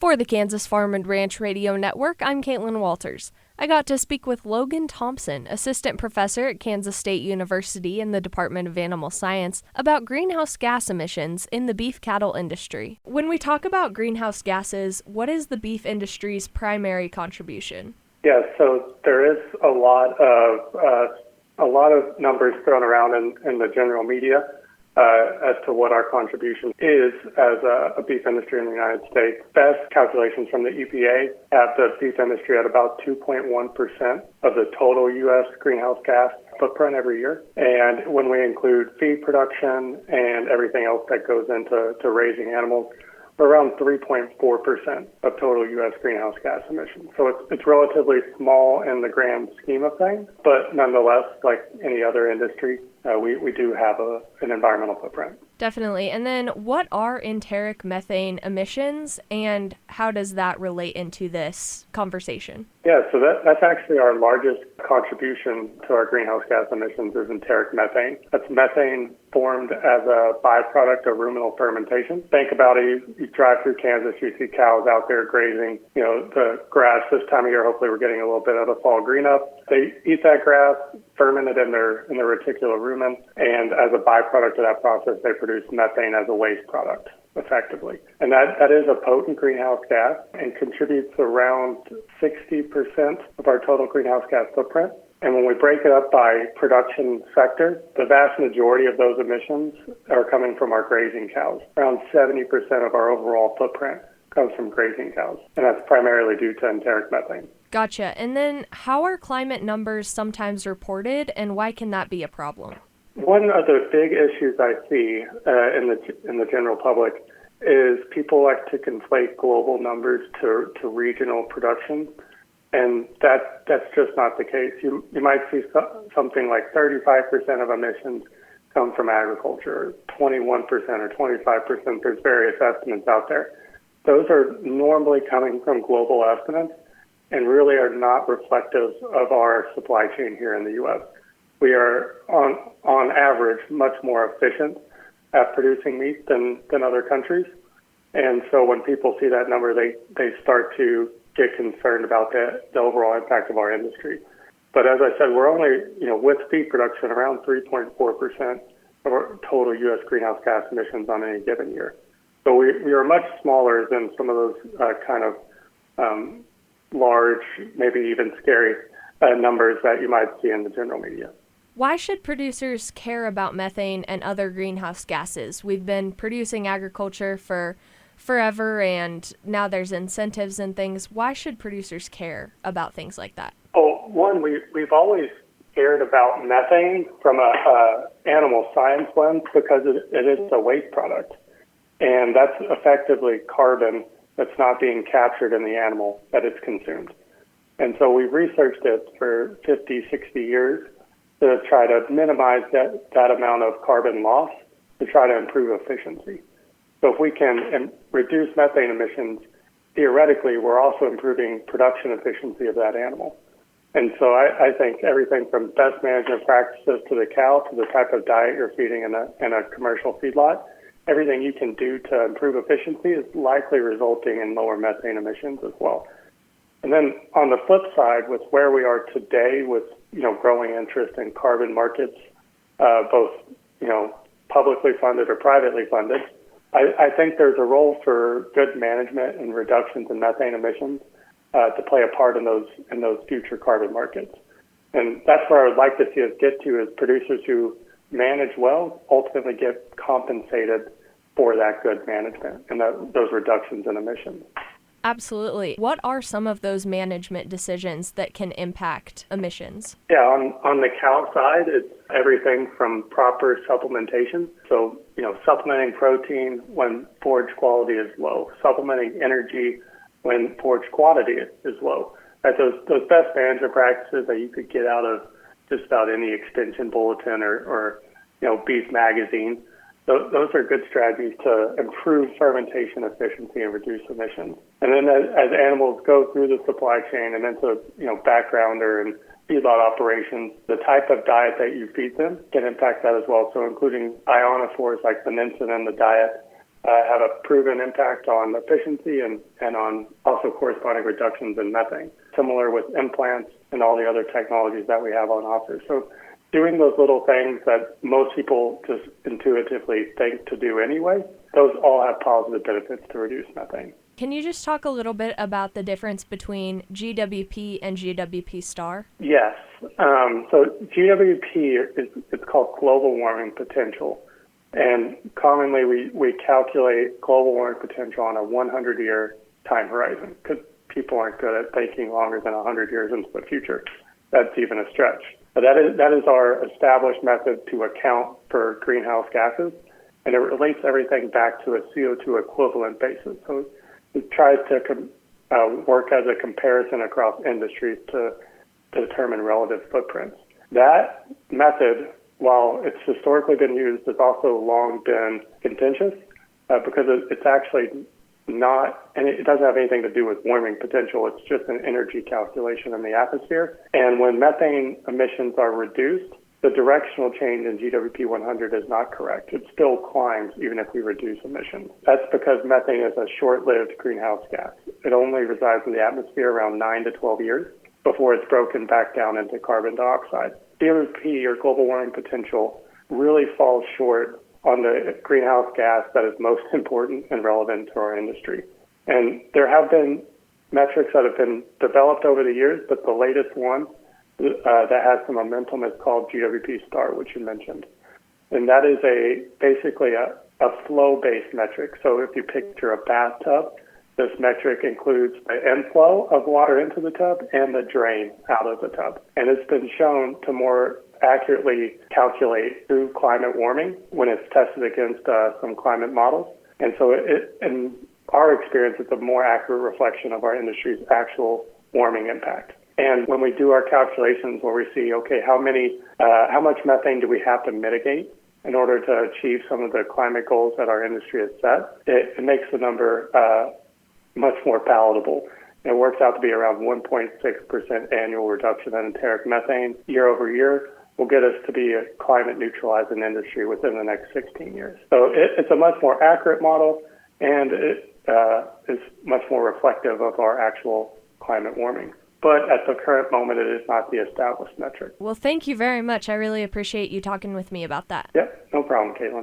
For the Kansas Farm and Ranch Radio Network, I'm Kaitlyn Wolters. I got to speak with Logan Thompson, assistant professor at Kansas State University in the Department of Animal Science, about greenhouse gas emissions in the beef cattle industry. When we talk about greenhouse gases, what is the beef industry's primary contribution? Yeah, so there is a lot of numbers thrown around in the general media as to what our contribution is as a beef industry in the United States. Best calculations from the EPA have the beef industry at about 2.1% of the total U.S. greenhouse gas footprint every year. And when we include feed production and everything else that goes into raising animals, we're around 3.4% of total U.S. greenhouse gas emissions. So it's relatively small in the grand scheme of things, but nonetheless, like any other industry, we do have an environmental footprint. Definitely. And then what are enteric methane emissions, and how does that relate into this conversation? Yeah, so that's actually our largest contribution to our greenhouse gas emissions is enteric methane. That's methane formed as a byproduct of ruminal fermentation. Think about it, you drive through Kansas, you see cows out there grazing, the grass this time of year. Hopefully we're getting a little bit of the fall green up. They eat that grass, ferment it in their reticular rumen, and as a byproduct of that process, they produce methane as a waste product, effectively. And that is a potent greenhouse gas and contributes around 60% of our total greenhouse gas footprint. And when we break it up by production sector, the vast majority of those emissions are coming from our grazing cows. Around 70% of our overall footprint comes from grazing cows, and that's primarily due to enteric methane. Gotcha. And then how are climate numbers sometimes reported, and why can that be a problem? One of the big issues I see in the general public is people like to conflate global numbers to regional production, and that's just not the case. You might see something like 35% of emissions come from agriculture, 21% or 25%. There's various estimates out there. Those are normally coming from global estimates and really are not reflective of our supply chain here in the U.S. We are, on average, much more efficient at producing meat than other countries. And so when people see that number, they start to get concerned about the overall impact of our industry. But as I said, we're only, with feed production, around 3.4% of our total U.S. greenhouse gas emissions on any given year. So we are much smaller than some of those large, maybe even scary numbers that you might see in the general media. Why should producers care about methane and other greenhouse gases? We've been producing agriculture for forever, and now there's incentives and things. Why should producers care about things like that? Oh, one, we've always cared about methane from a animal science lens because it is a waste product. And that's effectively carbon that's not being captured in the animal that it's consumed. And so we've researched it for 50, 60 years to try to minimize that amount of carbon loss to try to improve efficiency. So if we can reduce methane emissions, theoretically, we're also improving production efficiency of that animal. And so I think everything from best management practices to the cow to the type of diet you're feeding in a commercial feedlot, everything you can do to improve efficiency is likely resulting in lower methane emissions as well. And then on the flip side, with where we are today with, growing interest in carbon markets, both, publicly funded or privately funded, I think there's a role for good management and reductions in methane emissions to play a part in those future carbon markets. And that's where I would like to see us get to, is producers who manage well ultimately get compensated for that good management and those reductions in emissions. Absolutely. What are some of those management decisions that can impact emissions? Yeah, on the cow side, it's everything from proper supplementation. So, supplementing protein when forage quality is low, supplementing energy when forage quantity is low. Right, those best management practices that you could get out of just about any extension bulletin or beef magazine, those are good strategies to improve fermentation efficiency and reduce emissions. And then as animals go through the supply chain and into backgrounder and feedlot operations, the type of diet that you feed them can impact that as well. So including ionophores like peninsula in the diet, have a proven impact on efficiency and on also corresponding reductions in methane, similar with implants and all the other technologies that we have on offer. So doing those little things that most people just intuitively think to do anyway, those all have positive benefits to reduce methane. Can you just talk a little bit about the difference between GWP and GWP star? Yes. So GWP it's called global warming potential. And commonly we calculate global warming potential on a 100-year time horizon because people aren't good at thinking longer than 100 years into the future. That's even a stretch. But that is our established method to account for greenhouse gases, and it relates everything back to a CO2 equivalent basis. So it tries to work as a comparison across industries to determine relative footprints. That method, while it's historically been used, has also long been contentious because it's actually not, and it doesn't have anything to do with warming potential. It's just an energy calculation in the atmosphere. And when methane emissions are reduced, the directional change in GWP 100 is not correct. It still climbs even if we reduce emissions. That's because methane is a short-lived greenhouse gas. It only resides in the atmosphere around 9 to 12 years before it's broken back down into carbon dioxide. GWP, or global warming potential, really falls short on the greenhouse gas that is most important and relevant to our industry. And there have been metrics that have been developed over the years, but the latest one that has some momentum is called GWP star, which you mentioned. And that is basically a flow-based metric. So if you picture a bathtub, this metric includes the inflow of water into the tub and the drain out of the tub. And it's been shown to more accurately calculate true climate warming when it's tested against some climate models. And so in our experience, it's a more accurate reflection of our industry's actual warming impact. And when we do our calculations where we see, okay, how much methane do we have to mitigate in order to achieve some of the climate goals that our industry has set, it makes the number much more palatable. It works out to be around 1.6% annual reduction in enteric methane year over year will get us to be a climate neutralizing industry within the next 16 years. So it's a much more accurate model, and it is much more reflective of our actual climate warming. But at the current moment, it is not the established metric. Well, thank you very much. I really appreciate you talking with me about that. Yep, no problem, Kaitlyn.